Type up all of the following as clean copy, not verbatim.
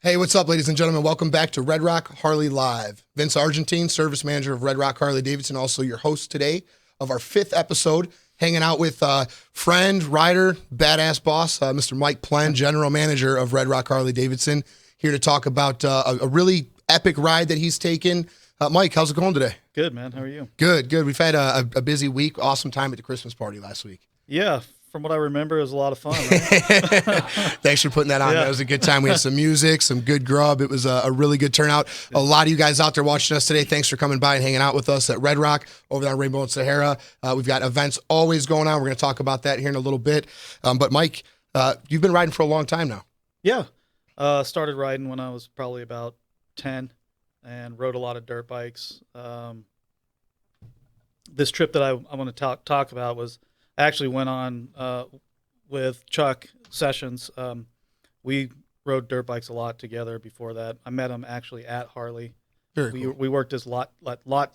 Hey, what's up, ladies and gentlemen? Welcome back to Red Rock Harley Live. Vince Argentine, service manager of Red Rock Harley-Davidson, also your host today of our 5th episode, hanging out with friend, rider, badass boss, Mr. Mike Plehn, general manager of Red Rock Harley-Davidson, here to talk about a really epic ride that he's taken. Mike, how's it going today? Good, man. How are you? Good. We've had a busy week. Awesome time at the Christmas party last week. Yeah, from what I remember, it was a lot of fun. Right? Thanks for putting that on. Yeah. That was a good time. We had some music, some good grub. It was a really good turnout. A lot of you guys out there watching us today, thanks for coming by and hanging out with us at Red Rock over there on Rainbow and Sahara. We've got events always going on. We're going to talk about that here in a little bit. But Mike, you've been riding for a long time now. Yeah. Started riding when I was probably about 10 and rode a lot of dirt bikes. This trip that I want to talk about was I actually went on with Chuck Sessions. We rode dirt bikes a lot together before that. I met him actually at Harley. Very cool. We worked as lot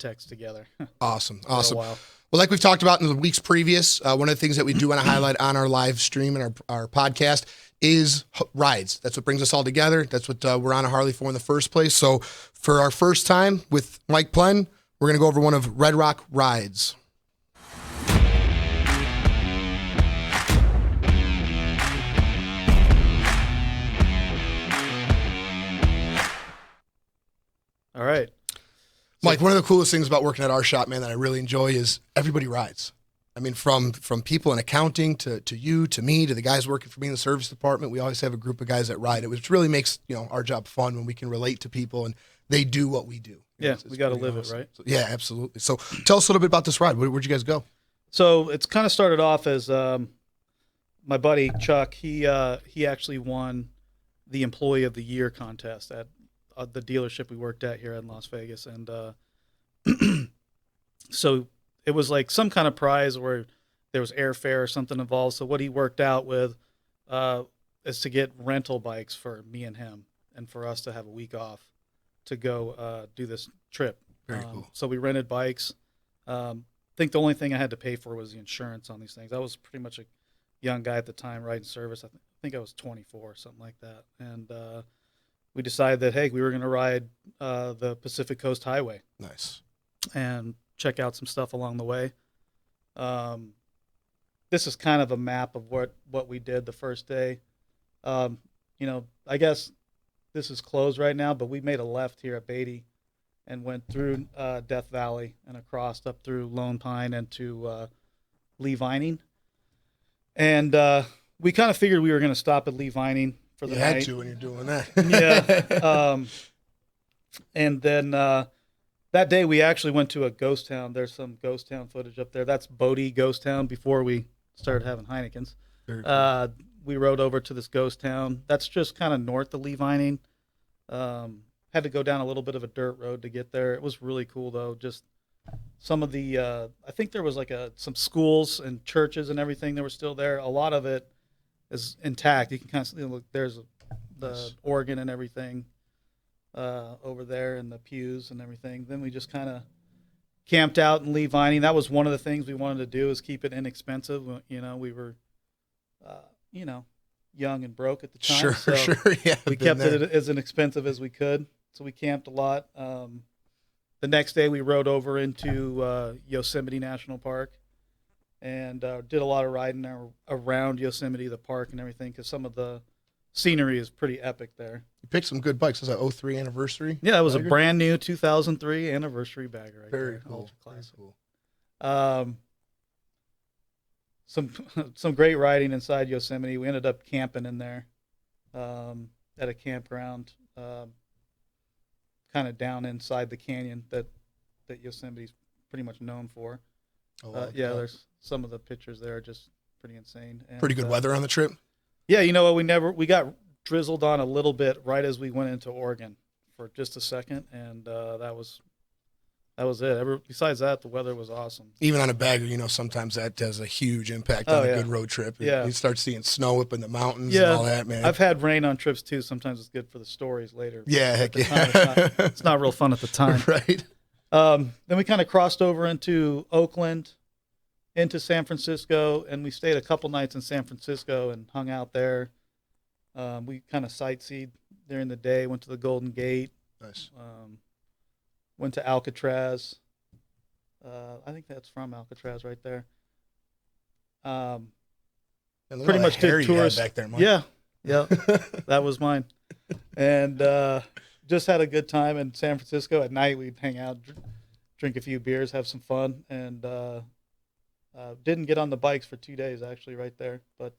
techs together. Awesome. For a while. Well, like we've talked about in the weeks previous, one of the things that we do want to highlight on our live stream and our podcast is rides. That's what brings us all together. That's what we're on a Harley for in the first place. So for our first time with Mike Plehn, we're going to go over one of Red Rock rides. All right. Mike, one of the coolest things about working at our shop, man, that I really enjoy is everybody rides. I mean, from people in accounting to you, to me, to the guys working for me in the service department, we always have a group of guys that ride it, which really makes, our job fun when we can relate to people and they do what we do. Yeah, we got to live awesome. it, right? So, yeah, absolutely. So tell us a little bit about this ride. Where'd you guys go? So it's kind of started off as my buddy Chuck. He actually won the Employee of the Year contest at the dealership we worked at here in Las Vegas, and so it was like some kind of prize where there was airfare or something involved. So what he worked out with is to get rental bikes for me and him, and for us to have a week off to go do this trip. Very cool. So we rented bikes. I think the only thing I had to pay for was the insurance on these things. I was pretty much a young guy at the time riding service. I think I was 24 or something like that, and we decided that, hey, we were going to ride the Pacific Coast Highway. Nice. And check out some stuff along the way. This is kind of a map of what we did the first day. I guess this is closed right now, but we made a left here at Beatty and went through Death Valley and across up through Lone Pine and to Lee Vining. And we kind of figured we were going to stop at Lee Vining for the night. You had to when you're doing that. Yeah. And then that day we actually went to a ghost town. There's some ghost town footage up there. That's Bodie Ghost Town before we started having Heinekens. Very cool. We rode over to this ghost town. That's just kind of north of Lee Vining. Had to go down a little bit of a dirt road to get there. It was really cool, though. Just some of the, I think there was like some schools and churches and everything that were still there. A lot of it is intact. You can kind of look. There's the organ and everything over there, and the pews and everything. Then we just kind of camped out in Lee Vining. That was one of the things we wanted to do, is keep it inexpensive. We were, young and broke at the time. Sure. Yeah, we kept it as inexpensive as we could. So we camped a lot. The next day we rode over into Yosemite National Park and did a lot of riding around Yosemite, the park and everything, because some of the scenery is pretty epic there. You picked some good bikes. Was that 03 anniversary? Yeah, it was bagger? A brand new 2003 anniversary bagger. Right Very there. cool. Ultra classic. Very cool. Some great riding inside Yosemite. We ended up camping in there at a campground, kind of down inside the canyon that Yosemite's pretty much known for. There's some of the pictures there are just pretty insane. And, pretty good weather on the trip. Yeah, you know what? We got drizzled on a little bit right as we went into Oregon for just a second, and that was it. Besides that, the weather was awesome. Even on a bagger, sometimes that has a huge impact on a good road trip. Yeah. You start seeing snow up in the mountains and all that, man. I've had rain on trips too. Sometimes it's good for the stories later. Yeah, heck yeah. It's not real fun at the time. Right. Then we kind of crossed over into Oakland, into San Francisco, and we stayed a couple nights in San Francisco and hung out there. We kind of sightseed during the day. Went to the Golden Gate. Nice. Went to Alcatraz. I think that's from Alcatraz right there. Pretty much did tours back there, Mike. Yeah, that was mine. And just had a good time in San Francisco. At night, we'd hang out, drink a few beers, have some fun, and didn't get on the bikes for 2 days actually right there. But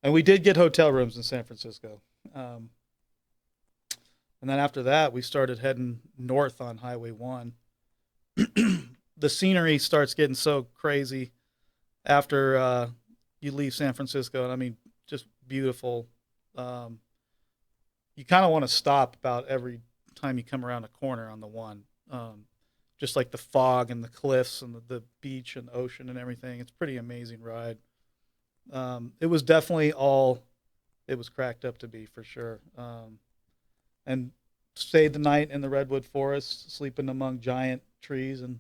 and we did get hotel rooms in San Francisco. And then after that, we started heading north on Highway 1. The scenery starts getting so crazy after you leave San Francisco. And I mean, just beautiful. You kind of want to stop about every time you come around a corner on the 1. Just like the fog and the cliffs and the beach and the ocean and everything. It's a pretty amazing ride. It was definitely all it was cracked up to be, for sure. And stayed the night in the redwood forest, sleeping among giant trees and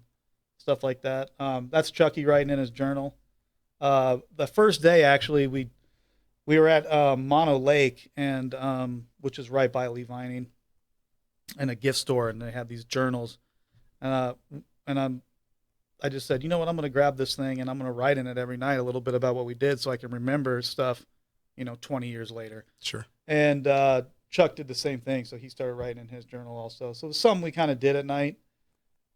stuff like that. That's Chucky writing in his journal. The first day, actually, we were at Mono Lake, and which is right by Lee Vining, and a gift store, and they had these journals. I just said, you know what, I'm going to grab this thing, and I'm going to write in it every night a little bit about what we did so I can remember stuff, 20 years later. Sure. And Chuck did the same thing, so he started writing in his journal also. So it was something we kind of did at night.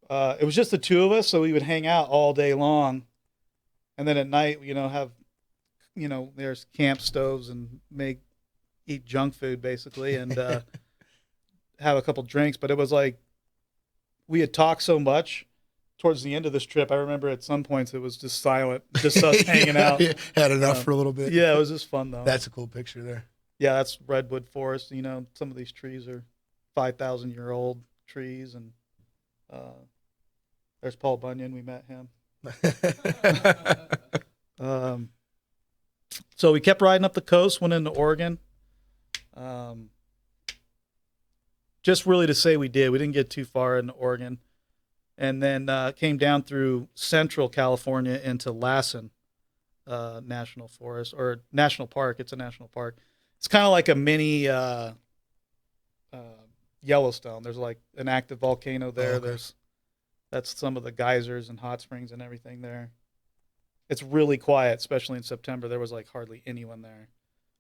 It was just the two of us, so we would hang out all day long. And then at night, have, there's camp stoves and eat junk food, basically, and have a couple drinks. But it was like we had talked so much towards the end of this trip. I remember at some points it was just silent, just us hanging out. Had enough for a little bit. Yeah, it was just fun, though. That's a cool picture there. Yeah, that's redwood forest. Some of these trees are 5,000-year-old trees, and there's Paul Bunyan. We met him. So we kept riding up the coast, went into Oregon. Just really to say we did. We didn't get too far into Oregon. And then came down through central California into Lassen National Forest, or National Park. It's a national park. It's kind of like a mini Yellowstone. There's like an active volcano there. Okay. That's some of the geysers and hot springs and everything there. It's really quiet, especially in September. There was like hardly anyone there.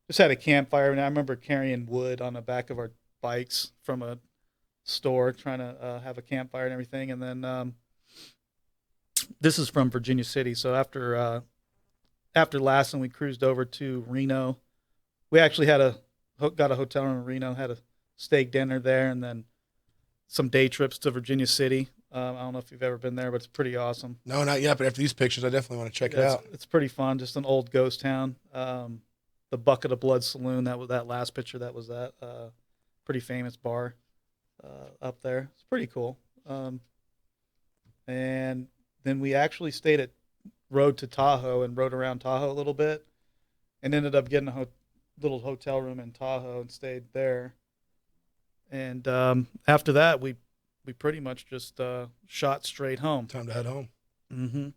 Just had a campfire, and I remember carrying wood on the back of our bikes from a store, trying to have a campfire and everything. And then this is from Virginia City. So after Lassen, we cruised over to Reno. We actually got a hotel room in Reno, had a steak dinner there, and then some day trips to Virginia City. I don't know if you've ever been there, but it's pretty awesome. No, not yet, but after these pictures, I definitely want to check it out. It's pretty fun, just an old ghost town. The Bucket of Blood Saloon, that was that last picture, that was that pretty famous bar up there. It's pretty cool. And then we actually stayed rode to Tahoe and rode around Tahoe a little bit, and ended up getting a little hotel room in Tahoe and stayed there. And after that, we pretty much just shot straight home. Time to head home. Mm-hmm.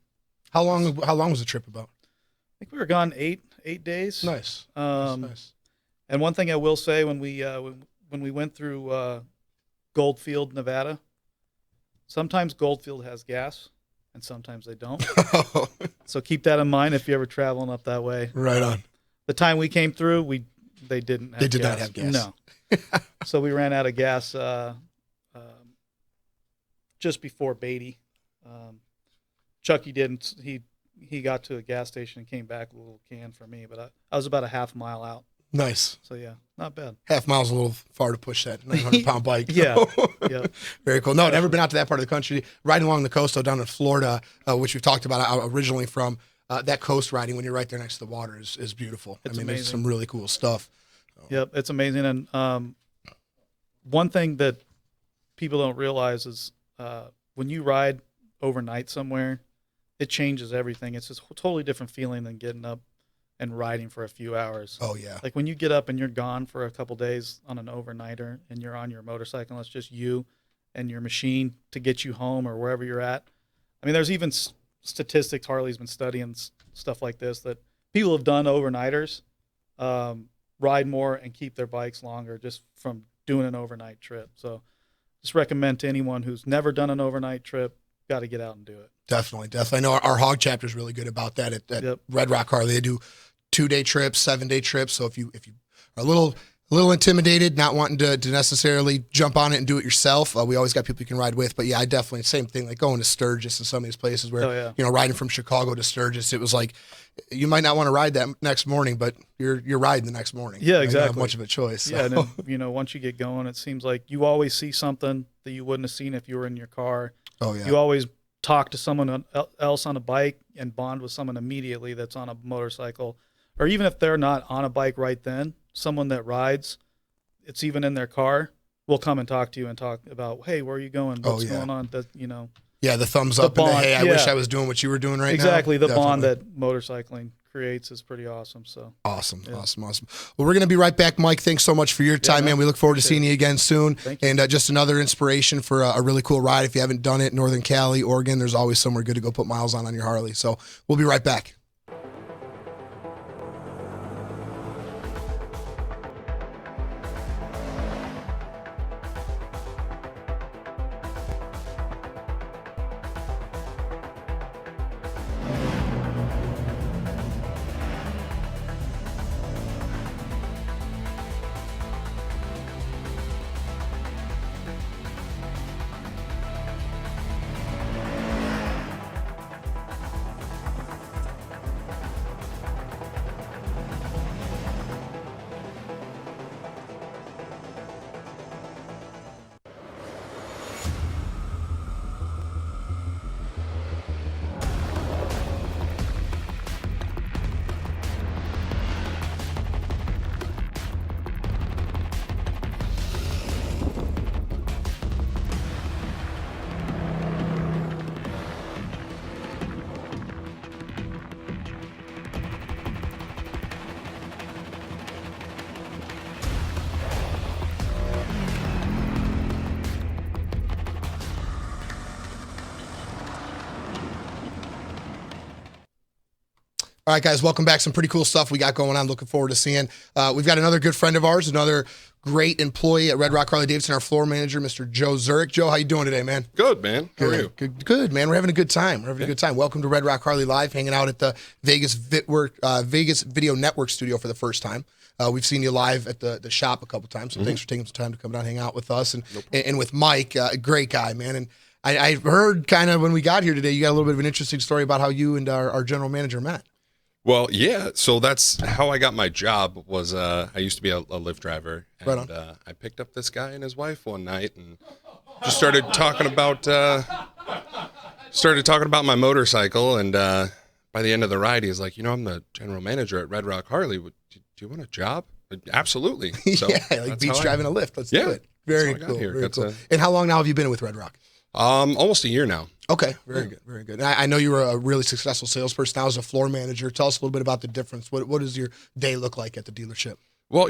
How long was the trip about? I think we were gone eight days. Nice. Nice. And one thing I will say, when we went through Goldfield, Nevada, sometimes Goldfield has gas, and sometimes they don't. So keep that in mind if you're ever traveling up that way. Right on. The time we came through, they didn't have gas. They did not have gas. No. So we ran out of gas just before Beatty. Chucky didn't. He got to a gas station and came back with a little can for me, but I was about a half mile out. Nice. So yeah, not bad. Half mile's a little far to push that 900-pound bike. Yeah. Yeah. Very cool. No, never been out to that part of the country. Riding along the coast, though, down in Florida, which we've talked about originally from, that coast riding when you're right there next to the water is beautiful. It's amazing. There's some really cool stuff. Yep, it's amazing. And one thing that people don't realize is when you ride overnight somewhere, it changes everything. It's just a totally different feeling than getting up and riding for a few hours. Oh, yeah. Like when you get up and you're gone for a couple days on an overnighter and you're on your motorcycle, and it's just you and your machine to get you home or wherever you're at. I mean, there's even statistics, Harley's been studying stuff like this, that people have done overnighters. ride more and keep their bikes longer just from doing an overnight trip. So just recommend to anyone who's never done an overnight trip, got to get out and do it. Definitely. I know our hog chapter is really good about that at Red Rock Harley. They do 2-day trips, 7-day trips. So if you are a little intimidated, not wanting to necessarily jump on it and do it yourself, we always got people you can ride with. But yeah, I definitely, same thing, like going to Sturgis and some of these places where, riding from Chicago to Sturgis, it was like, you might not want to ride that next morning, but you're riding the next morning. Yeah, exactly. You don't have much of a choice. So. Yeah, and then, once you get going, it seems like you always see something that you wouldn't have seen if you were in your car. Oh, yeah. You always talk to someone else on a bike and bond with someone immediately that's on a motorcycle. Or even if they're not on a bike right then, someone that rides, it's even in their car, will come and talk to you and talk about, hey, where are you going? What's going on? Yeah, the thumbs up and the, hey, I wish I was doing what you were doing right now. Exactly. The bond that motorcycling creates is pretty awesome. So awesome. Well, we're going to be right back, Mike. Thanks so much for your time, man. We look forward to seeing you again soon. Thank you. And just another inspiration for a really cool ride. If you haven't done it, Northern Cali, Oregon, there's always somewhere good to go put miles on your Harley. So we'll be right back. All right, guys, welcome back. Some pretty cool stuff we got going on. Looking forward to seeing. We've got another good friend of ours, another great employee at Red Rock Harley-Davidson, our floor manager, Mr. Joe Szurek. Joe, how you doing today, man? Good, man. How are you? Good, man. We're having a good time. Welcome to Red Rock Harley Live, hanging out at the Vegas Video Network studio for the first time. We've seen you live at the shop a couple times, so thanks for taking some time to come down and hang out with us. And with Mike, a great guy, man. And I heard kind of when we got here today, you got a little bit of an interesting story about how you and our general manager met. Well, yeah. So that's how I got my job. Was I used to be a Lyft driver, and I picked up this guy and his wife one night, and just started talking about my motorcycle. And by the end of the ride, he's like, I'm the general manager at Red Rock Harley. Do you want a job? Absolutely. So like beach driving a Lyft. Let's do it. Very cool. Very cool. And how long now have you been with Red Rock? Almost a year now. Okay, very good. And I know you were a really successful salesperson. Now as a floor manager, tell us a little bit about the difference. What does your day look like at the dealership? Well,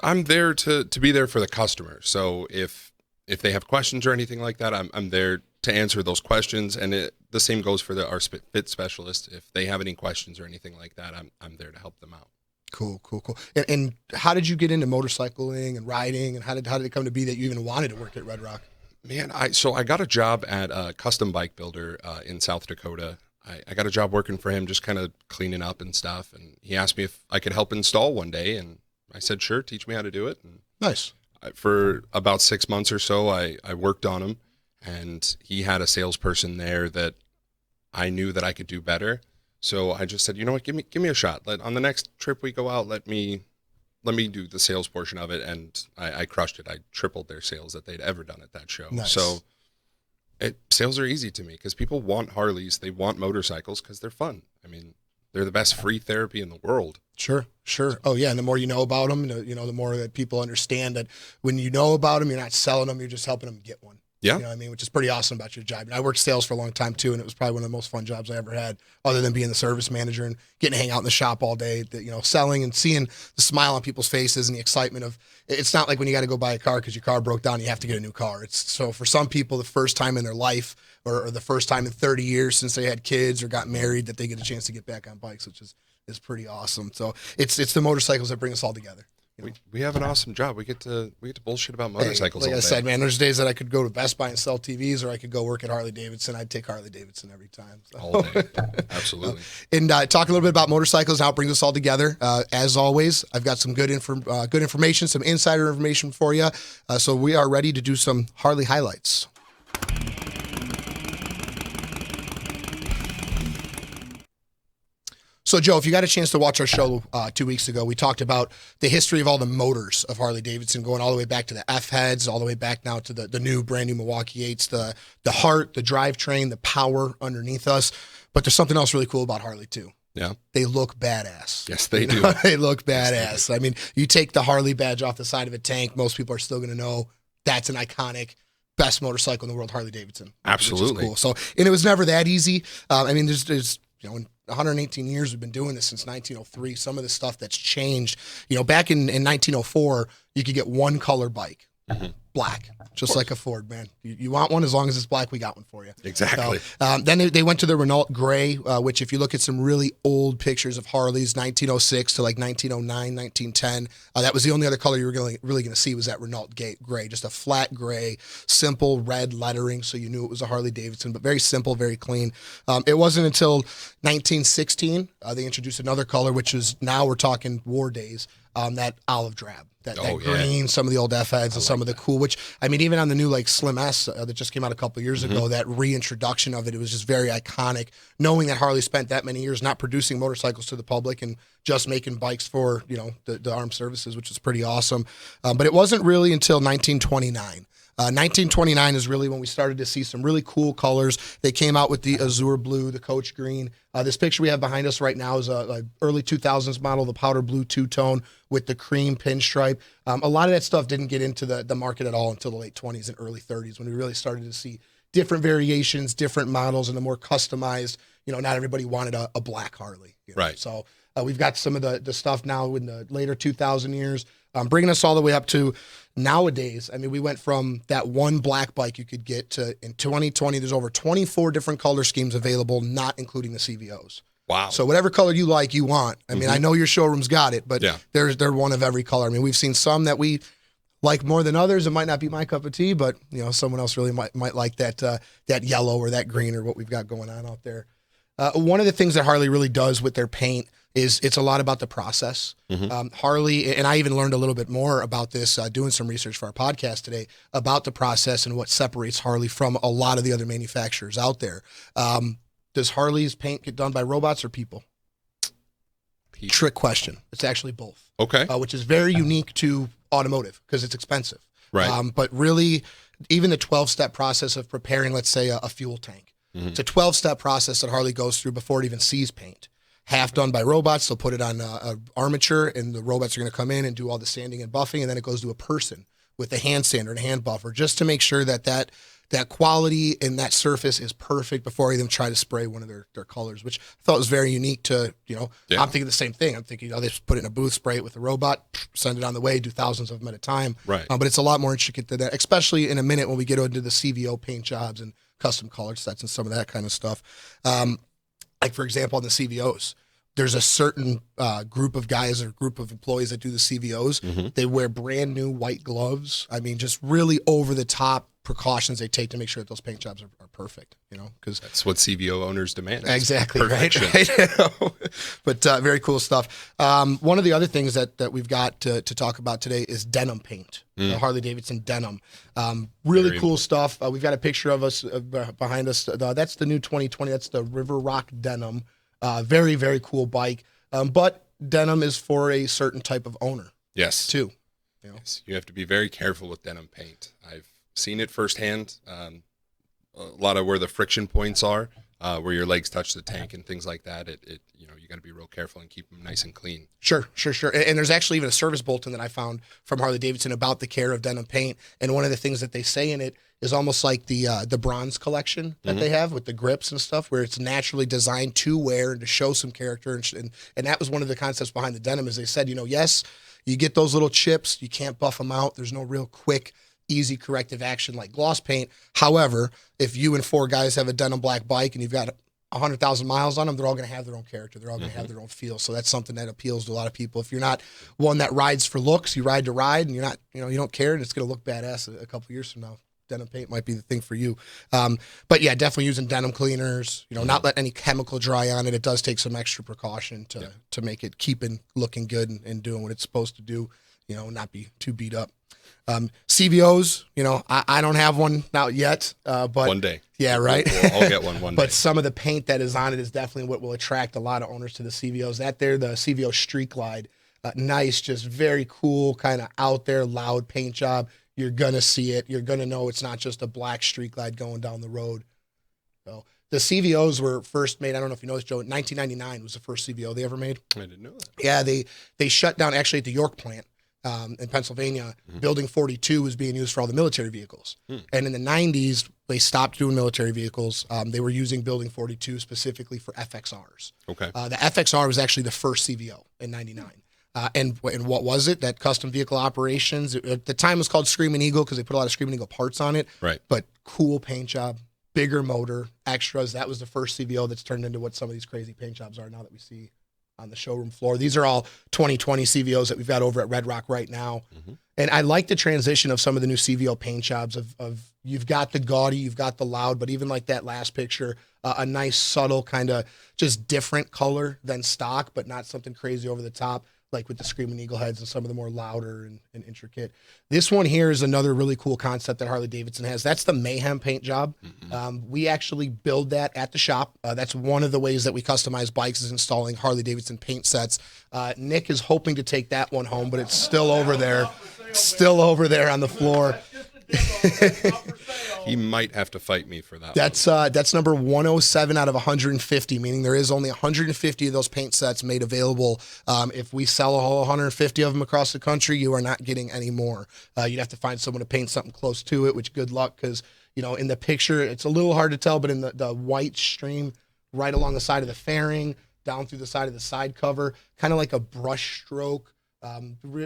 I'm there to be there for the customer. So if they have questions or anything like that, I'm there to answer those questions. And the same goes for our fit specialist. If they have any questions or anything like that, I'm there to help them out. Cool. And how did you get into motorcycling and riding? And how did it come to be that you even wanted to work at Red Rock? Man, I got a job at a custom bike builder in South Dakota. I got a job working for him, just kind of cleaning up and stuff. And he asked me if I could help install one day, and I said, sure, teach me how to do it. And nice. For about 6 months or so, I worked on him, and he had a salesperson there that I knew that I could do better. So I just said, you know what, give me a shot. On the next trip we go out, let me do the sales portion of it, and I crushed it. I tripled their sales that they'd ever done at that show. Nice. So sales are easy to me because people want Harleys. They want motorcycles because they're fun. I mean, they're the best free therapy in the world. Sure. Oh, yeah, and the more you know about them, the more that people understand that when you know about them, you're not selling them, you're just helping them get one. Yeah. You know what I mean? Which is pretty awesome about your job. And I worked sales for a long time too, and it was probably one of the most fun jobs I ever had, other than being the service manager and getting to hang out in the shop all day, selling and seeing the smile on people's faces and the excitement of, it's not like when you got to go buy a car because your car broke down, you have to get a new car. So for some people, the first time in their life or the first time in 30 years since they had kids or got married that they get a chance to get back on bikes, which is pretty awesome. So it's the motorcycles that bring us all together. We have an awesome job. We get to bullshit about motorcycles. Like all I day. said, man, there's days that I could go to Best Buy and sell TVs, or I could go work at Harley-Davidson. I'd take Harley-Davidson every time. So. All day, absolutely. And talk a little bit about motorcycles and how it brings us all together. As always, I've got some good information, some insider information for you. So we are ready to do some Harley highlights. So, Joe, if you got a chance to watch our show 2 weeks ago, we talked about the history of all the motors of Harley-Davidson, going all the way back to the F-heads, all the way back now to the brand new Milwaukee 8s, the heart, the drivetrain, the power underneath us. But there's something else really cool about Harley, too. Yeah. They look badass. Yes, they do. They look badass. Yes, I mean, you take the Harley badge off the side of a tank, most people are still going to know that's an iconic, best motorcycle in the world, Harley-Davidson. Absolutely. Which is cool. So, and it was never that easy. I mean, there's in 118 years, we've been doing this since 1903. Some of the stuff that's changed, back in 1904, you could get one color bike, black, just like a Ford, man. You want one, as long as it's black, we got one for you. Exactly. So, then they went to the Renault Gray, which if you look at some really old pictures of Harleys, 1906 to like 1909, 1910, that was the only other color you were really going to see was that Renault Gray, just a flat gray, simple red lettering, so you knew it was a Harley-Davidson, but very simple, very clean. It wasn't until 1916 they introduced another color, which is, now we're talking war days, that olive drab. That green, some of the old F-heads and some of the cool, which, I mean, even on the new like Slim S that just came out a couple of years ago, that reintroduction of it was just very iconic, knowing that Harley spent that many years not producing motorcycles to the public and just making bikes for, the armed services, which is pretty awesome. But it wasn't really until 1929. 1929 is really when we started to see some really cool colors. They came out with the azure blue, the coach green. This picture we have behind us right now is a early 2000s model, the powder blue two-tone with the cream pinstripe. A lot of that stuff didn't get into the market at all until the late 20s and early 30s, when we really started to see different variations, different models, and the more customized. Not everybody wanted a black Harley. Right. So we've got some of the stuff now in the later 2000 years. Bringing us all the way up to nowadays. I mean, we went from that one black bike you could get to, in 2020, there's over 24 different color schemes available, not including the CVOs. Wow. So whatever color you like, you want. I mean, I know your showroom's got it, but they're one of every color. I mean, we've seen some that we like more than others. It might not be my cup of tea, but someone else really might like that yellow or that green or what we've got going on out there. One of the things that Harley really does with their paint is it's a lot about the process. Harley, and I even learned a little bit more about this doing some research for our podcast today about the process and what separates Harley from a lot of the other manufacturers out there. Does Harley's paint get done by robots or people? Trick question. It's actually both. Okay. Which is very unique to automotive because it's expensive. Right. But really, even the 12-step process of preparing, let's say, a fuel tank. It's a 12-step process that Harley goes through before it even sees paint. Half done by robots. They'll put it on armature, and the robots are going to come in and do all the sanding and buffing, and then it goes to a person with a hand sander and a hand buffer just to make sure that quality and that surface is perfect before they even try to spray one of their colors, which I thought was very unique to, I'm thinking the same thing. I'm thinking, they just put it in a booth, spray it with a robot, send it on the way, do thousands of them at a time. Right. But it's a lot more intricate than that, especially in a minute when we get into the CVO paint jobs and custom color sets and some of that kind of stuff. Like, for example, on the CVOs, there's a certain group of guys or group of employees that do the CVOs. They wear brand new white gloves. I mean, just really over the top precautions they take to make sure that those paint jobs are perfect, because that's what CVO owners demand. Exactly. Perfection. Right. But very cool stuff. One of the other things that we've got to talk about today is denim paint, Harley-Davidson denim. Really cool stuff. We've got a picture of us behind us. That's the new 2020. That's the River Rock denim. Very, very cool bike. But denim is for a certain type of owner. Yes. Too. Yes. You have to be very careful with denim paint. I've seen it firsthand. A lot of where the friction points are where your legs touch the tank and things like that, you got to be real careful and keep them nice and clean. Sure. And there's actually even a service bulletin that I found from Harley-Davidson about the care of denim paint. And one of the things that they say in it is almost like the bronze collection that they have with the grips and stuff, where it's naturally designed to wear and to show some character. And that was one of the concepts behind the denim, is they said, yes, you get those little chips, you can't buff them out. There's no real quick, easy corrective action like gloss paint. However, if you and 4 guys have a denim black bike and you've got 100,000 miles on them, they're all going to have their own character. They're all going to have their own feel. So that's something that appeals to a lot of people. If you're not one that rides for looks, you ride to ride, and you're not, you don't care, and it's going to look badass a couple years from now. Denim paint might be the thing for you. But yeah, definitely using denim cleaners, not let any chemical dry on it. It does take some extra precaution to make it looking good and doing what it's supposed to do, not be too beat up. CVOs, I don't have one out yet, but one day. Yeah, right. I'll get one day. But some of the paint that is on it is definitely what will attract a lot of owners to the CVOs. The CVO Street Glide, nice, just very cool, kind of out there, loud paint job. You're gonna see it. You're gonna know it's not just a black Street Glide going down the road. So the CVOs were first made. I don't know if you know this, Joe. 1999 was the first CVO they ever made. I didn't know that. Yeah, they shut down actually at the York plant. In Pennsylvania, Building 42 was being used for all the military vehicles. And in the 90s, they stopped doing military vehicles. They were using Building 42 specifically for FXRs. Okay. The FXR was actually the first CVO in 99. And what was it? That custom vehicle operations. At the time it was called Screaming Eagle because they put a lot of Screaming Eagle parts on it. Right. But cool paint job, bigger motor, extras. That was the first CVO that's turned into what some of these crazy paint jobs are now that we see on the showroom floor. These are all 2020 CVOs that we've got over at Red Rock right now. And I like the transition of some of the new CVO paint jobs of you've got the gaudy, you've got the loud, but even like that last picture, a nice subtle kind of just different color than stock, but not something crazy over the top, like with the Screaming Eagle heads and some of the more louder and intricate. This one here is another really cool concept that Harley-Davidson has. That's the Mayhem paint job. We actually build that at the shop. That's one of the ways that we customize bikes, is installing Harley-Davidson paint sets. Nick is hoping to take that one home, but it's still over there on the floor. He might have to fight me for that. That's number 107 out of 150, meaning there is only 150 of those paint sets made available. If we sell a whole 150 of them across the country, you are not getting any more. You'd have to find someone to paint something close to it, which good luck, because in the picture it's a little hard to tell, but in the white stream right along the side of the fairing, down through the side of the side cover, kind of like a brush stroke.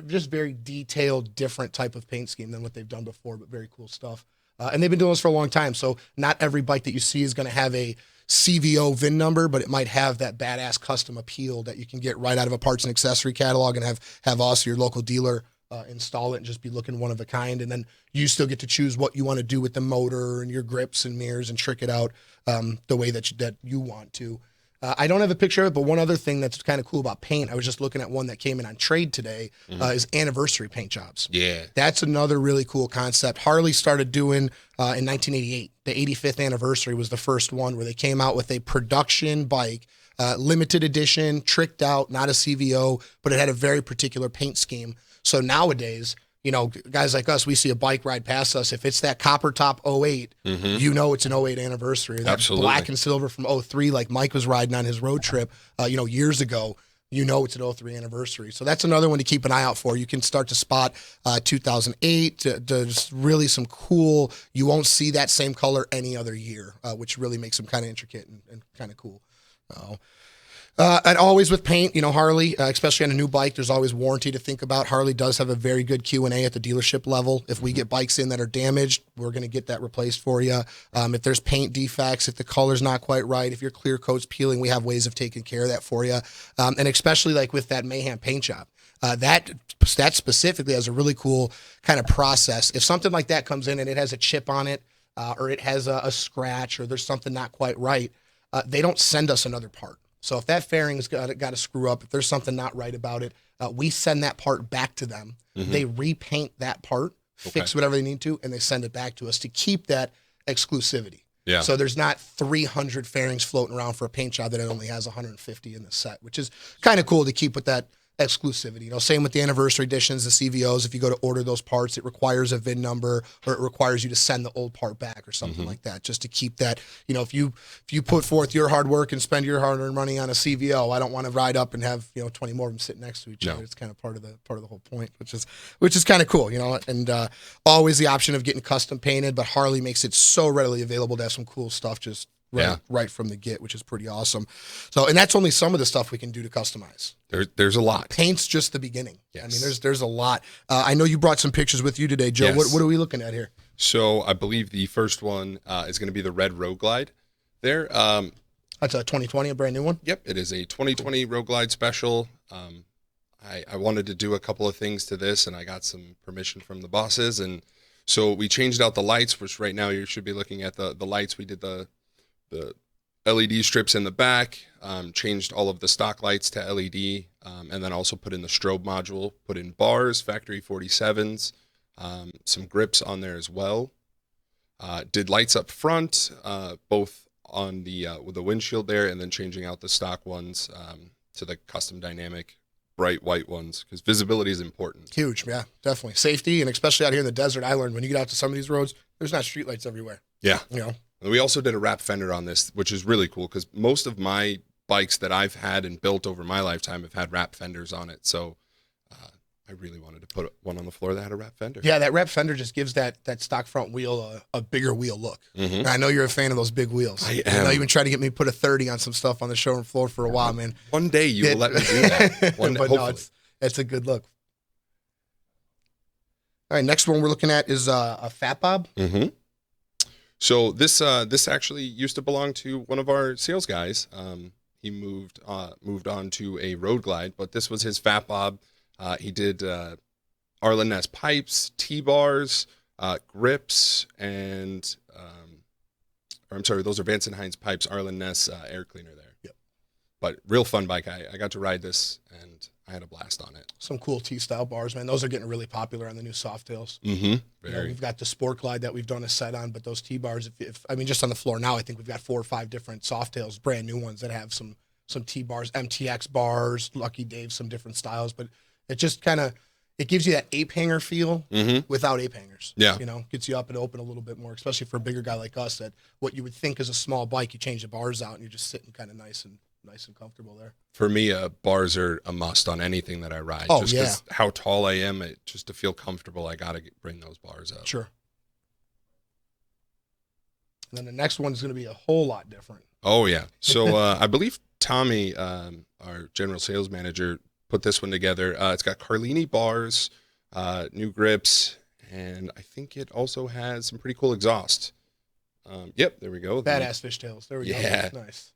Just very detailed, different type of paint scheme than what they've done before, but very cool stuff. And they've been doing this for a long time, so not every bike that you see is going to have a CVO VIN number, but it might have that badass custom appeal that you can get right out of a parts and accessory catalog and have us, your local dealer, install it and just be looking one of a kind. And then you still get to choose what you want to do with the motor and your grips and mirrors and trick it out the way that you want to. I don't have a picture of it, but one other thing that's kind of cool about paint, I was just looking at one that came in on trade today, is anniversary paint jobs. Yeah. That's another really cool concept. Harley started doing in 1988. The 85th anniversary was the first one where they came out with a production bike, limited edition, tricked out, not a CVO, but it had a very particular paint scheme. So nowadays, guys like us, we see a bike ride past us. If it's that copper top 08, it's an 08 anniversary. That Absolutely. Black and silver from 03, like Mike was riding on his road trip, years ago. It's an 03 anniversary. So that's another one to keep an eye out for. You can start to spot 2008 to just really some cool, you won't see that same color any other year, which really makes them kind of intricate and kind of cool. And always with paint, Harley, especially on a new bike, there's always warranty to think about. Harley does have a very good Q&A at the dealership level. If we get bikes in that are damaged, we're going to get that replaced for you. If there's paint defects, if the color's not quite right, if your clear coat's peeling, we have ways of taking care of that for you. And especially like with that Mayhem paint job, that specifically has a really cool kind of process. If something like that comes in and it has a chip on it, or it has a scratch, or there's something not quite right, they don't send us another part. So if that fairing's got to screw up, if there's something not right about it, we send that part back to them. They repaint that part, fix whatever they need to, and they send it back to us to keep that exclusivity. Yeah. So there's not 300 fairings floating around for a paint job that it only has 150 in the set, which is kind of cool to keep with that exclusivity. You know, same with the anniversary editions, the CVOs. If you go to order those parts, it requires a VIN number, or it requires you to send the old part back or something like that, just to keep that. You know, if you put forth your hard work and spend your hard-earned money on a CVO, I don't want to ride up and have 20 more of them sitting next to each other. It's kind of part of the whole point, which is kind of cool, and always the option of getting custom painted, but Harley makes it so readily available to have some cool stuff just right from the get, which is pretty awesome. So, and that's only some of the stuff we can do to customize. There's a lot. Paint's just the beginning. Yes. I mean, there's a lot. I know you brought some pictures with you today, Joe. Yes. What are we looking at here? So I believe the first one is going to be the red Road Glide there. That's a 2020, a brand new one? Yep, it is a 2020 Road Glide special. I wanted to do a couple of things to this, and I got some permission from the bosses, and so we changed out the lights, which right now you should be looking at the lights. We did the LED strips in the back, changed all of the stock lights to LED, and then also put in the strobe module, put in bars, factory 47s, some grips on there as well. Did lights up front, both on the with the windshield there, and then changing out the stock ones to the custom dynamic bright white ones, because visibility is important. Huge, yeah, definitely. Safety, and especially out here in the desert, I learned when you get out to some of these roads, there's not street lights everywhere. Yeah. And we also did a wrap fender on this, which is really cool, because most of my bikes that I've had and built over my lifetime have had wrap fenders on it. So I really wanted to put one on the floor that had a wrap fender. Yeah, that wrap fender just gives that stock front wheel a bigger wheel look. And I know you're a fan of those big wheels. I am. know you've been trying to get me to put a 30 on some stuff on the showroom floor for a while, man. One day you will let me do that. One day, but no, it's a good look. All right, next one we're looking at is a Fat Bob. Mm-hmm. So this actually used to belong to one of our sales guys. He moved on to a Road Glide, but this was his Fat Bob. He did Arlen Ness pipes, T-bars, grips, and or I'm sorry, those are Vance & Hines pipes, Arlen Ness air cleaner there. Yep. But real fun bike. I got to ride this, and I had a blast on it. Some cool T-style bars, man. Those are getting really popular on the new Softails. Mm-hmm. We've got the Sport Glide that we've done a set on, but those T-bars, I mean, just on the floor now, I think we've got 4 or 5 different Softails, brand new ones that have some T-bars, MTX bars, Lucky Dave, some different styles, but it just kind of, it gives you that ape hanger feel without ape hangers. Yeah. Gets you up and open a little bit more, especially for a bigger guy like us, that what you would think is a small bike, you change the bars out and you're just sitting kind of nice and comfortable there. For me, bars are a must on anything that I ride. Oh, just yeah. 'cause how tall I am, just to feel comfortable, I got to bring those bars up. Sure. And then the next one's going to be a whole lot different. Oh, yeah. So I believe Tommy, our general sales manager, put this one together. It's got Carlini bars, new grips, and I think it also has some pretty cool exhaust. Yep, there we go. Badass fishtails. There we go. Yeah. Nice.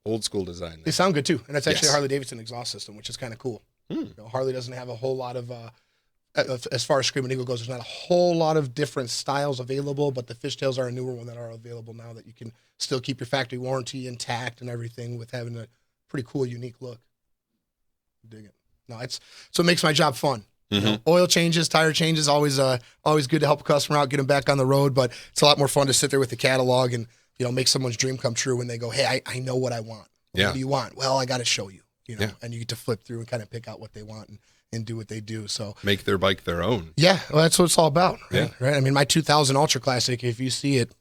Old school design. They sound good too, and that's actually Yes. a Harley-Davidson exhaust system, which is kind of cool. Harley doesn't have a whole lot of, as far as Screaming Eagle goes, there's not a whole lot of different styles available, but the fishtails are a newer one that are available now that you can still keep your factory warranty intact and everything with having a pretty cool, unique look. Dig it. No, so it makes my job fun. Oil changes, tire changes, always good to help a customer out, get them back on the road, but it's a lot more fun to sit there with the catalog and make someone's dream come true when they go, hey, I know what I want. Yeah. What do you want? Well, I got to show you, and you get to flip through and kind of pick out what they want and do what they do. So Make their bike their own. yeah, well, that's what it's all about. Yeah. Right. I mean, my 2000 Ultra Classic, if you see it,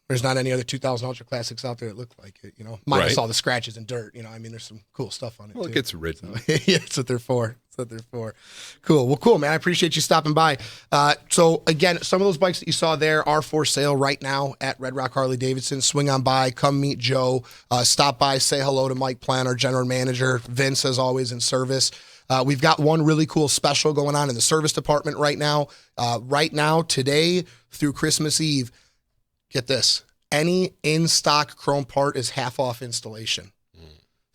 there's not any other 2000 Ultra Classics out there that look like it, minus Right. all the scratches and dirt. I mean, there's some cool stuff on it. Well, too. it gets ridden. Yeah, that's what they're for. Cool. Well, cool, man. I appreciate you stopping by. So again, some of those bikes that you saw there are for sale right now at Red Rock Harley-Davidson. Swing on by, come meet Joe, stop by, say hello to Mike Plehn, our general manager. Vince, as always, in service. We've got one really cool special going on in the service department right now. Today through Christmas Eve, get this, any in-stock chrome part is half off installation.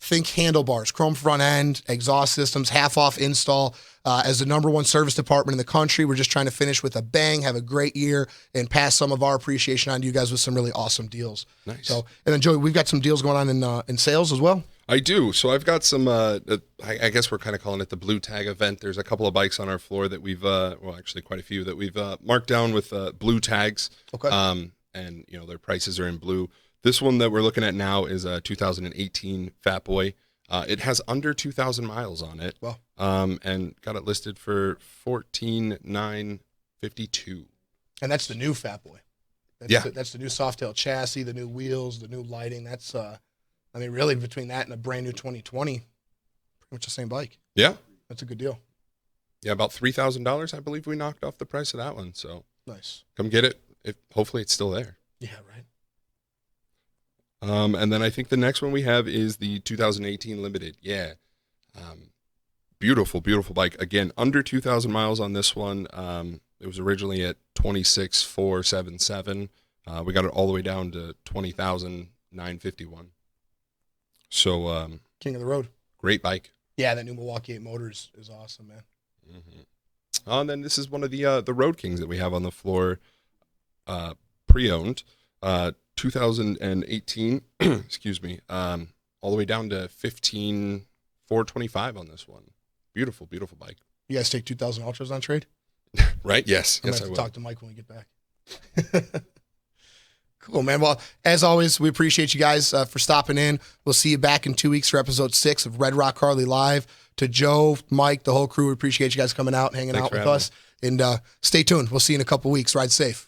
Think handlebars, chrome front end, exhaust systems, half off install. As the number one service department in the country, we're just trying to finish with a bang, have a great year, and pass some of our appreciation on to you guys with some really awesome deals. Nice. So, and then Joey, we've got some deals going on in sales as well. I do. So I've got some, I guess we're kind of calling it the blue tag event. There's a couple of bikes on our floor that we've, actually quite a few that we've marked down with blue tags. Okay. And, their prices are in blue. This one that we're looking at now is a 2018 Fat Boy. It has under 2,000 miles on it. Wow. And got it listed for $14,952. And that's the new Fat Boy. That's the new Softail chassis, the new wheels, the new lighting. That's, really between that and a brand new 2020, pretty much the same bike. Yeah. That's a good deal. Yeah, about $3,000, I believe we knocked off the price of that one. So Nice. come get it. Hopefully it's still there. Yeah, right. And then I think the next one we have is the 2018 Limited. Yeah. Beautiful, beautiful bike. Again, under 2,000 miles on this one. It was originally at 26,477. We got it all the way down to 20,951. So King of the road. great bike. Yeah, that new Milwaukee 8 motor is awesome, man. Mm-hmm. And then this is one of the Road Kings that we have on the floor, pre-owned, 2018. Excuse me. All the way down to 15,425 on this one. Beautiful, beautiful bike. You guys take 2,000 Ultras on trade? Right? Yes. I'm Yes, going I to will. talk to Mike when we get back. Cool, man. Well, as always, we appreciate you guys for stopping in. We'll see you back in 2 weeks for episode 6 of Red Rock Harley Live. To Joe, Mike, the whole crew, we appreciate you guys coming out and hanging Thanks out for with having us. And stay tuned. We'll see you in a couple weeks. Ride safe.